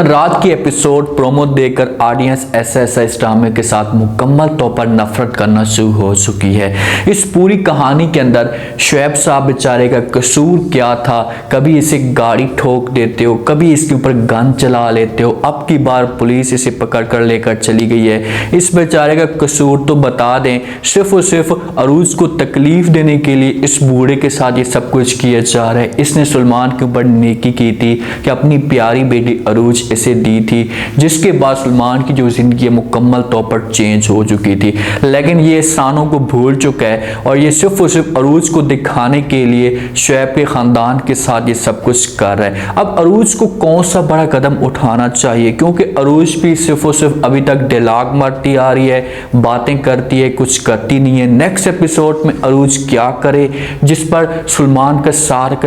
रात की episode promo देखकर ऑडियंस ऐसे इस ड्रामे के साथ मुकम्मल तौर पर नफरत करना शुरू हो चुकी है। इस पूरी कहानी के अंदर शुएब साहब बेचारे का कसूर क्या था? कभी इसे गाड़ी ठोक देते हो, कभी इसके ऊपर गन चला लेते हो, अब की बार पुलिस इसे पकड़ कर लेकर चली गई है। इस बेचारे का कसूर तो बता दें, सिर्फ और सिर्फ अरूज को तकलीफ देने के लिए इस बूढ़े के साथ ये सब कुछ किया जा रहा है। इसने सलमान के ऊपर नेकी की थी कि अपनी प्यारी बेटी अरूज इसे दी थी, जिसके बाद सलमान की जो जिंदगी मुकम्मल तौर पर चेंज हो चुकी थी। लेकिन ये एहसानों को भूल चुका है और ये सिर्फ और सिर्फ अरूज को दिखाने के लिए शुएब के खानदान के साथ ये सब कुछ कर रहा है। अब अरूज को कौन सा बड़ा कदम उठाना चाहिए, क्योंकि अरूज भी सिर्फ और सिर्फ अभी तक डायलॉग मारती आ रही है, बातें करती है, कुछ करती नहीं है। नेक्स्ट एपिसोड में अरूज क्या करे जिस पर सलमान का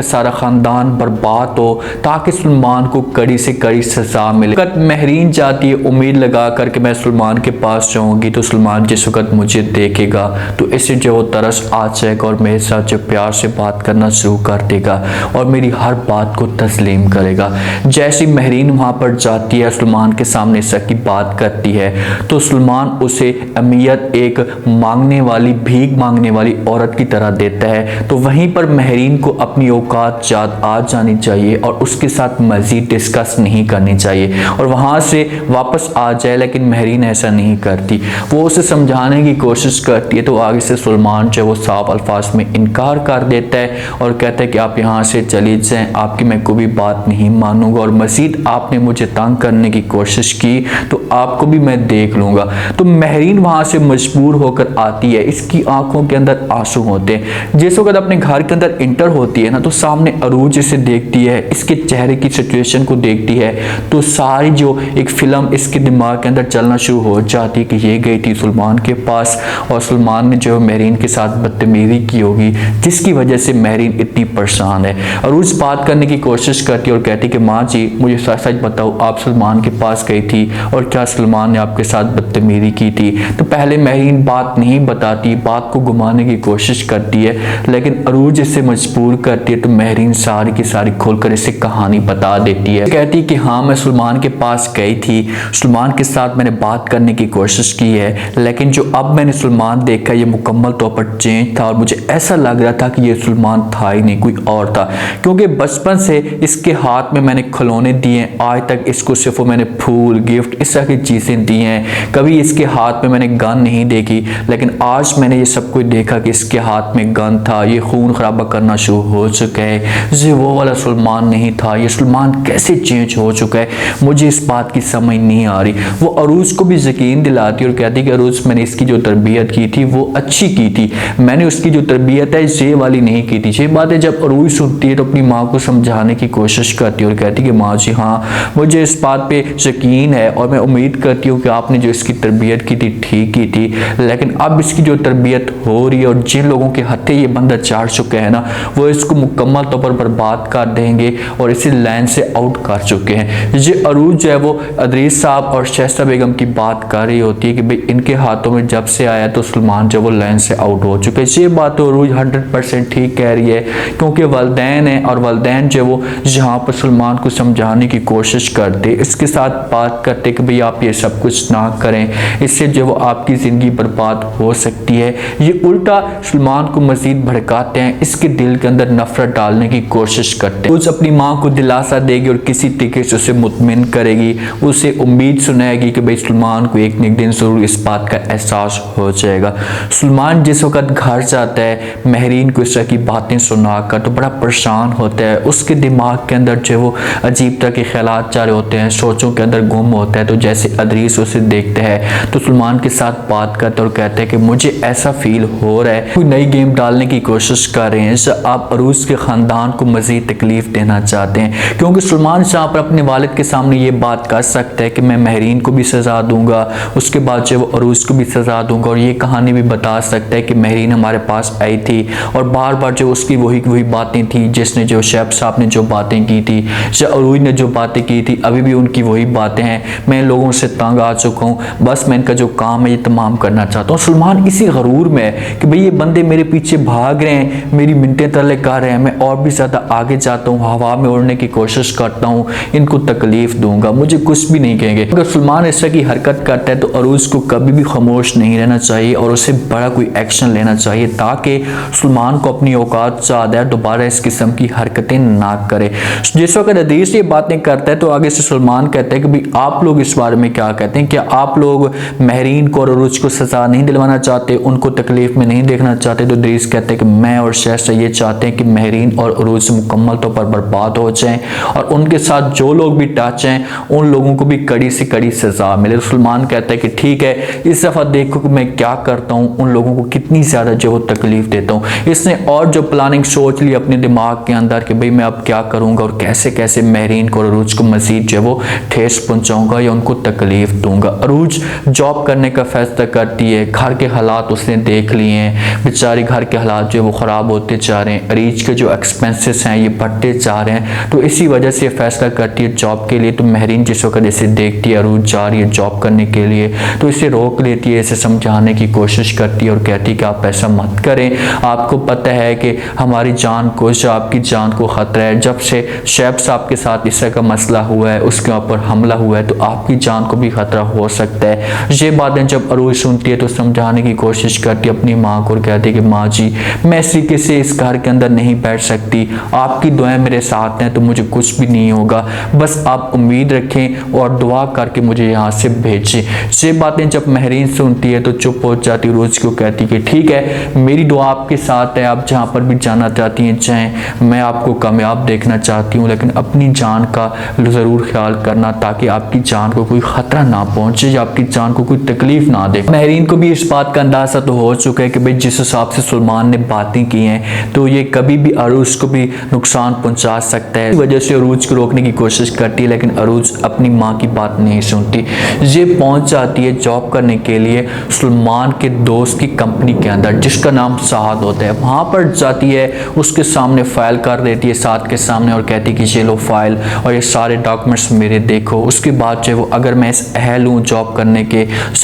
सारा खानदान बर्बाद हो, ताकि सलमान को कड़ी से कड़ी सजा मिले। वक्त महरीन जाती है उम्मीद लगा कर कि मैं सलमान के पास जाऊंगी तो सलमान जिस वक्त मुझे देखेगा तो इसे जो तरस आ जाएगा और मेरे साथ जो प्यार से बात करना शुरू कर देगा और मेरी हर बात को तस्लीम करेगा। जैसी महरीन वहां पर जाती है, सलमान के सामने सकी बात करती है तो सलमान उसे अहमियत एक मांगने वाली, भीख मांगने वाली औरत की तरह देता है। तो वहीं पर महरीन को अपनी औकात याद आ जानी चाहिए और उसके साथ मजीद डिस्कस नहीं करनी चाहिए और वहां से वापस आ जाए। लेकिन महरीन ऐसा नहीं करती, वो उसे समझाने की कोशिश करती है तो आगे से सलमान जो वो साफ अल्फाज में इनकार कर देता है और कहता है कि आप यहाँ से चली जाएं, आपकी मैं कोई भी बात नहीं मानूंगा और मजीद आपने मुझे तंग करने की कोशिश की तो आपको भी मैं देख लूंगा। तो महरीन वहां से मजबूर होकर आती है, इसकी आंखों के अंदर आंसू होते हैं। जिस वक्त अपने घर के अंदर इंटर होती है ना तो सामने अरूज इसे देखती है, इसके चेहरे की सिचुएशन को देखती है तो सारी जो एक फिल्म इसके दिमाग के अंदर चलना शुरू हो जाती है कि ये गई थी सलमान के पास और सलमान ने जो महरीन के साथ बदतमीजी की होगी जिसकी वजह से महरीन इतनी परेशान है। अरूज बात करने की कोशिश करती है और कहती कि माँ जी मुझे सच सच बताओ, आप सलमान के पास गई थी और क्या सलमान ने आपके साथ बदतमीजी की थी? तो पहले महरीन बात नहीं बताती, बात को घुमाने की कोशिश करती है, लेकिन अरूज इसे मजबूर करती है तो महरीन सारी की सारी खोलकर इसे कहानी बता देती है। कहती कि हाँ मैं सलमान के पास गई थी, सलमान के साथ मैंने बात करने की कोशिश की है, लेकिन जो अब मैंने सलमान देखा ये मुकम्मल तौर पर चेंज था और मुझे ऐसा लग रहा था कि ये सलमान था ही नहीं, कोई और था, क्योंकि बचपन से इसके हाथ में मैंने खिलौने दिए, आज तक इसको सिर्फ मैंने फूल, गिफ्ट, इस तरह की चीज़ें दी हैं, कभी इसके हाथ में मैंने गन नहीं देखी, लेकिन आज मैंने ये सब कुछ देखा कि इसके हाथ में गन था, ये खून खराबा करना शुरू हो चुका है, ये वो वाला सलमान नहीं था, ये सलमान कैसे चेंज हो चुका है, मुझे इस बात की समझ नहीं आ रही। वो अरूज को भी यकीन दिलाती और कहती कि अरूज मैंने इसकी जो तरबियत की थी वो अच्छी की थी, मैंने उसकी जो तरबियत है ये वाली नहीं की थी। ये बातें जब अरूज सुनती है तो अपनी माँ को समझाने की कोशिश करती है और कहती कि माँ जी हाँ मुझे इस बात पे यकीन है और मैं उम्मीद करती हूँ कि आपने जो इसकी तरबियत की थी ठीक की थी, लेकिन अब इसकी जो तरबियत हो रही है और जिन लोगों के हत्थे ये बंदा चाड़ चुके हैं ना वो इसको मुकम्मल तौर पर बर्बाद कर देंगे और इसे लाइन से आउट कर चुके हैं। ये अरूज जो है वो अदरीस साहब और शहज़ादा बेगम की बात कर रही होती है कि भाई इनके हाथों में जब से आया तो सलमान जो वो लाइन से आउट हो चुके हैं। ये बात तो अरूज 100% ठीक कह रही है, क्योंकि वालिदैन है और वालिदैन जो वो यहाँ पर सलमान को समझाने की कोशिश करते, इसके साथ बात करते कि भाई आप ये सब कुछ ना करें, इससे जो वो आपकी ज़िंदगी बर्बाद हो सकती है। ये उल्टा सलमान को मज़ीद भड़काते हैं, इसके दिल के अंदर नफरत डालने की कोशिश करते हैं। उस अपनी माँ को दिलासा देगी और किसी तरीके से उसे मुतमिन करेगी, उसे उम्मीद सुनाएगी कि भाई सलमान को एक न एक दिन जरूर इस बात का एहसास हो जाएगा। सलमान जिस वक्त घर जाता है महरीन को इस तरह की बातें सुनाकर तो बड़ा परेशान होता है, उसके दिमाग के अंदर जो वो अजीब तरह के ख्यालात जा रहे होते हैं, सोचों के अंदर गुम होता है। तो जैसे अदरीस उसे देखते हैं तो सलमान के साथ बात करते और कहते हैं कि मुझे ऐसा फील हो रहा है कोई नई गेम डालने की कोशिश कर रहे हैं, आप अरूज के ख़ानदान को मज़ीद तकलीफ देना चाहते हैं, क्योंकि सलमान शाह पर अपने वालिद के सामने ये बात कर सकता है कि मैं महरीन को भी सज़ा दूंगा, उसके बाद जो वो अरूज को भी सज़ा दूंगा और ये कहानी भी बता सकता है कि महरीन हमारे पास आई थी और बार बार जो उसकी वही बातें थी, जिसने जो शुएब साहब ने जो बातें की थी या अरूज ने जो बातें की थी, अभी भी उनकी वही बातें हैं, मैं लोगों से तंग आ चुका हूँ, बस मैं इनका जो काम है ये तमाम करना चाहता हूँ। सलमान इसी गरूर में है कि भाई ये बंदे मेरे पीछे भाग रहे हैं, मेरी मिनटें तरले कर रहे हैं, मैं और भी ज़्यादा आगे जाता हूँ, हवा में उड़ने की कोशिश करता हूँ, इनको तक तकलीफ दूंगा, मुझे कुछ भी नहीं कहेंगे। अगर सलमान इस तरह की हरकत करता है तो अरूज को कभी भी खामोश नहीं रहना चाहिए और उसे बड़ा कोई एक्शन लेना चाहिए ताकि सलमान को अपनी औकात से आदा दोबारा इस किस्म की हरकतें ना करे। जिस वक्त अदीस ये बातें करता है तो आगे से सलमान कहते हैं कि भाई आप लोग इस बारे में क्या कहते हैं, क्या आप लोग महरीन को और अरूज को सजा नहीं दिलवाना चाहते, उनको तकलीफ में नहीं देखना चाहते? तो अदीस कहते हैं कि मैं और शहज़ाद ये चाहते हैं कि महरीन और अरूज मुकम्मल तौर पर बर्बाद हो जाएं और उनके साथ जो लोग भी टच हैं उन लोगों को भी कड़ी से कड़ी सजा मिले। सलमान कहता है कि ठीक है, इस दफ़ा देखो कि मैं क्या करता हूँ, उन लोगों को कितनी ज़्यादा जो तकलीफ देता हूँ। इसने और जो प्लानिंग सोच ली अपने दिमाग के अंदर कि भाई मैं अब क्या करूँगा और कैसे कैसे महरीन को और अरूज को मज़ीद जो है वो ठेस पहुँचाऊँगा या उनको तकलीफ दूँगा। अरूज जॉब करने का फैसला करती है, घर के हालात उसने देख लिए हैं, बेचारी घर के हालात जो है वो ख़राब होते जा रहे हैं, अरीज के जो एक्सपेंसेस हैं ये बढ़ते जा रहे हैं, तो इसी वजह से फैसला करती है जॉब के लिए। तो महरीन जिस वक्त इसे देखती है अरूज जा रही है जॉब करने के लिए तो इसे रोक लेती है, इसे समझाने की कोशिश करती है और कहती है कि आप ऐसा मत करें, आपको पता है कि हमारी जान को, आपकी जान को ख़तरा है। जब से शैब साहब के साथ इस तरह का मसला हुआ है, उसके ऊपर हमला हुआ है, तो आपकी जान को भी ख़तरा हो सकता है। ये बातें जब अरूज सुनती है तो समझाने की कोशिश करती है अपनी माँ को और कहती है कि माँ जी मैं इस तरीके से इस घर के अंदर नहीं बैठ सकती, आपकी दुआएं मेरे साथ हैं तो मुझे कुछ भी नहीं होगा, बस आप उम्मीद रखें और दुआ करके मुझे यहाँ से भेजें। ये बातें जब महरीन सुनती है तो चुप हो जाती है, रोज को कहती कि ठीक है मेरी दुआ आपके साथ है, आप जहाँ पर भी जाना चाहती हैं जाएं, मैं आपको कामयाब देखना चाहती हूँ, लेकिन अपनी जान का ज़रूर ख्याल करना ताकि आपकी जान को कोई ख़तरा ना पहुँचे या आपकी जान को कोई तकलीफ ना दे। महरीन को भी इस बात का अंदाज़ा तो हो चुका है कि भाई जिस हिसाब से सलमान ने बातें की हैं तो ये कभी भी अरूज को भी नुकसान पहुँचा सकता है। इस वजह से अरूज को रोकने की कोशिश करती है लेकिन अरूज अपनी माँ की बात नहीं सुनती। ये पहुँच जाती है जॉब करने के लिए सलमान के दोस्त की कंपनी के अंदर जिसका नाम साद होता है, वहाँ पर जाती है, उसके सामने फाइल कर देती है साद के सामने और कहती है कि ये लो फाइल और ये सारे डॉक्यूमेंट्स मेरे देखो। उसके बाद जो वो अगर मैं इस अहल हूँ जॉब करने के,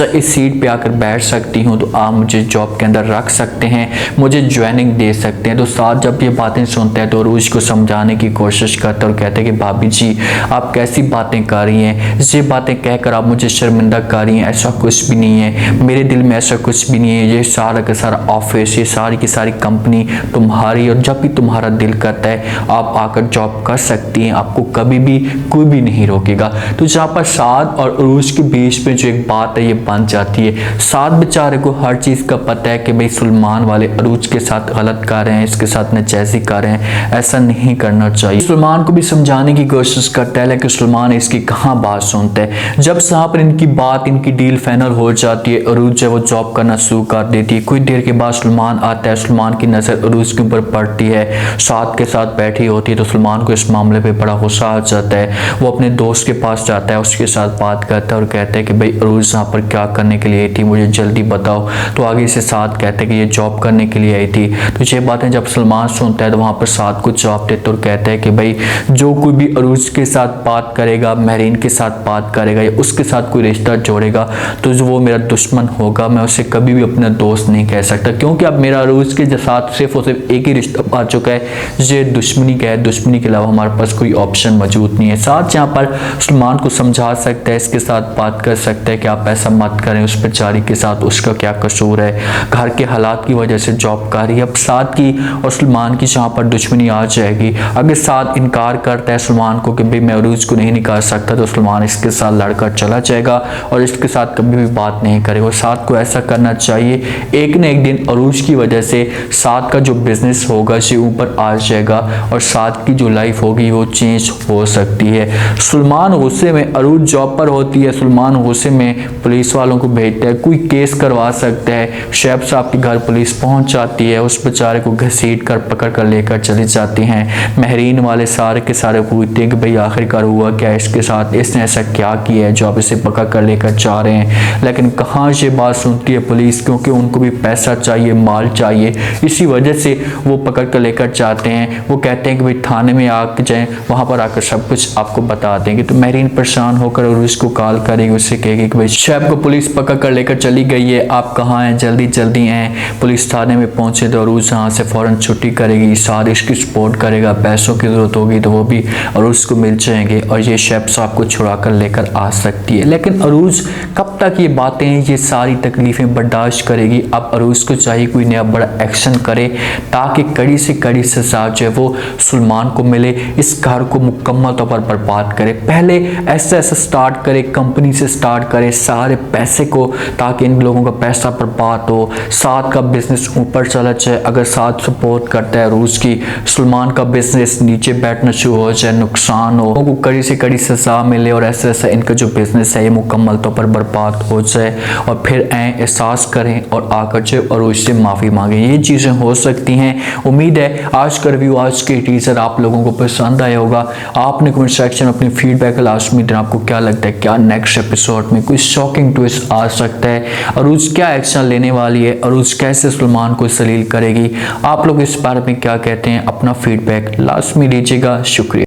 इस सीट पे आकर बैठ सकती हूँ तो आप मुझे जॉब के अंदर रख सकते हैं, मुझे ज्वाइनिंग दे सकते हैं। तो साद जब ये बातें सुनता है तो अरूज को समझाने की कोशिश करता है और कहते हैं कि भाभी जी आप कैसी बातें कर रही हैं, ये बातें कहकर आप मुझे शर्मिंदा कर रही हैं, ऐसा कुछ भी नहीं है, मेरे दिल में ऐसा कुछ भी नहीं है, ये सारा का सारा ऑफिस, ये सारी की सारी कंपनी तुम्हारी, और जब भी तुम्हारा दिल करता है आप आकर जॉब कर सकती हैं, आपको कभी भी कोई भी नहीं रोकेगा। तो जहाँ पर साद और अरूज के बीच में जो एक बात है ये बन जाती है। साद बेचारे को हर चीज़ का पता है कि भाई सलमान वाले अरूज के साथ गलत कर रहे हैं, इसके साथ नाजायज़ी कर रहे हैं, ऐसा नहीं करना चाहिए। सलमान को भी समझाने की कोशिश करता है लेकिन सलमान इसकी कहाँ बात सुनता है। जब साहब इनकी बात, इनकी डील फाइनल हो जाती है, अरूज जो वो जॉब करना शुरू कर देती है। कुछ देर के बाद सलमान आता है, सलमान की नज़र अरूज के ऊपर पड़ती है, साद के साथ बैठी होती है तो सलमान को इस मामले पे बड़ा गुस्सा आ जाता है। वो अपने दोस्त के पास जाता है, उसके साथ बात करता है और कहता है कि भाई अरूज यहाँ पर क्या करने के लिए आई थी, मुझे जल्दी बताओ। तो आगे से साद कहता है कि ये जॉब करने के लिए आई थी। तो ये बातें जब सलमान सुनता है तो वहाँ पर साद को जवाब देता है और कहता है कि भाई जो कोई भी अरूज के साथ बात करेगा, महरीन के साथ बात करेगा या उसके साथ कोई रिश्ता जोड़ेगा तो जो वो मेरा दुश्मन होगा, मैं उसे कभी भी अपना दोस्त नहीं कह सकता, क्योंकि अब मेरा अरूज के साथ सिर्फ और सिर्फ एक ही रिश्ता आ चुका है, ये दुश्मनी का है, दुश्मनी के अलावा हमारे पास कोई ऑप्शन मौजूद नहीं है। साथ यहाँ पर सलमान को समझा सकता है, इसके साथ बात कर सकता है कि आप ऐसा मत करें, उस बेचारी के साथ उसका क्या कसूर है, घर के हालात की वजह से जॉब कर रही है। अब साद की और सलमान की जहाँ पर दुश्मनी आ जाएगी, अगर साद इनकार करता है सलमान को कि भाई मैं अरूज को नहीं निकाल सकता तो सलमान इसके साथ लड़कर चला जाएगा और इसके साथ कभी भी बात नहीं करेगा। और साद को ऐसा करना चाहिए, एक न एक दिन अरूज की वजह से साद का जो बिजनेस होगा ये ऊपर आ जाएगा और साद की जो लाइफ होगी वो चेंज हो सकती है। सलमान गुस्से में, अरूज जॉब पर होती है, सलमान गुस्से में पुलिस वालों को भेजता है, कोई केस करवा सकता है। शैब साहब के घर पुलिस पहुंच जाती है, उस बेचारे को घसीट कर पकड़ कर लेकर चली जाती हैं। महरीन वाले सारे के सारे पूछते हैं कि भाई आखिरकार हुआ क्या इसके साथ, इसने ऐसा क्या किया है जो आप इसे पकड़ कर लेकर जा रहे हैं। लेकिन कहाँ ये बात सुनती है पुलिस, क्योंकि उनको भी पैसा चाहिए, माल चाहिए, इसी वजह से वो पकड़ कर लेकर जाते हैं। वो कहते हैं कि भाई थाने में आके जाएं, वहाँ पर आकर सब कुछ आपको बता देंगे। तो महरीन परेशान होकर और उसको कॉल करेगी, उससे कहेगी कि भाई शैब को पुलिस पकड़ कर लेकर चली गई है, आप कहाँ हैं, जल्दी जल्दी हैं। पुलिस थाने में पहुंचे तो अरूज यहाँ से फ़ौरन छुट्टी करेगी, साद इसकी सपोर्ट करेगा, पैसों की ज़रूरत होगी तो वो भी अरूज को मिल जाएंगे। जाएंगे और ये शेफ साहब को छुड़ा कर लेकर आ सकती है। लेकिन अरूज कब तक ये बातें, ये सारी तकलीफ़ें बर्दाश्त करेगी? अब अरूज को चाहिए कोई नया बड़ा एक्शन करे ताकि कड़ी से कड़ी सजा जो है वो सुलेमान को मिले, इस घर को मुकम्मल तौर पर बर्बाद करे। पहले ऐसा स्टार्ट करे, कंपनी से स्टार्ट करे सारे पैसे को, ताकि इन लोगों का पैसा बर्बाद हो, साथ का बिजनेस ऊपर चला जाए। अगर साथ सपोर्ट करता है रूस की, सुलेमान का बिजनेस नीचे बैठना शुरू हो जाए, नुकसान हो, उनको कड़ी से कड़ी सजा मिले और ऐसा इनका जो बिजनेस है ये मुकम्मल तौर पर बर्बाद हो जाए और फिर एहसास करें और आकर जो और उससे माफ़ी मांगें। ये चीज़ें हो सकती हैं। उम्मीद है आज का रिव्यू, आज के टीजर आप लोगों को पसंद आया होगा। आपने कमेंट सेक्शन में अपनी फीडबैक लास्ट में देना, आपको क्या लगता है, क्या नेक्स्ट एपिसोड में कोई शॉकिंग ट्विस्ट आ सकता है, अरूज क्या एक्शन लेने वाली है, अरूज कैसे सुलेमान को सलील करेगी? आप लोग इस बारे में क्या कहते हैं? अपना फीडबैक लास्ट में दीजिएगा। शुक्रिया।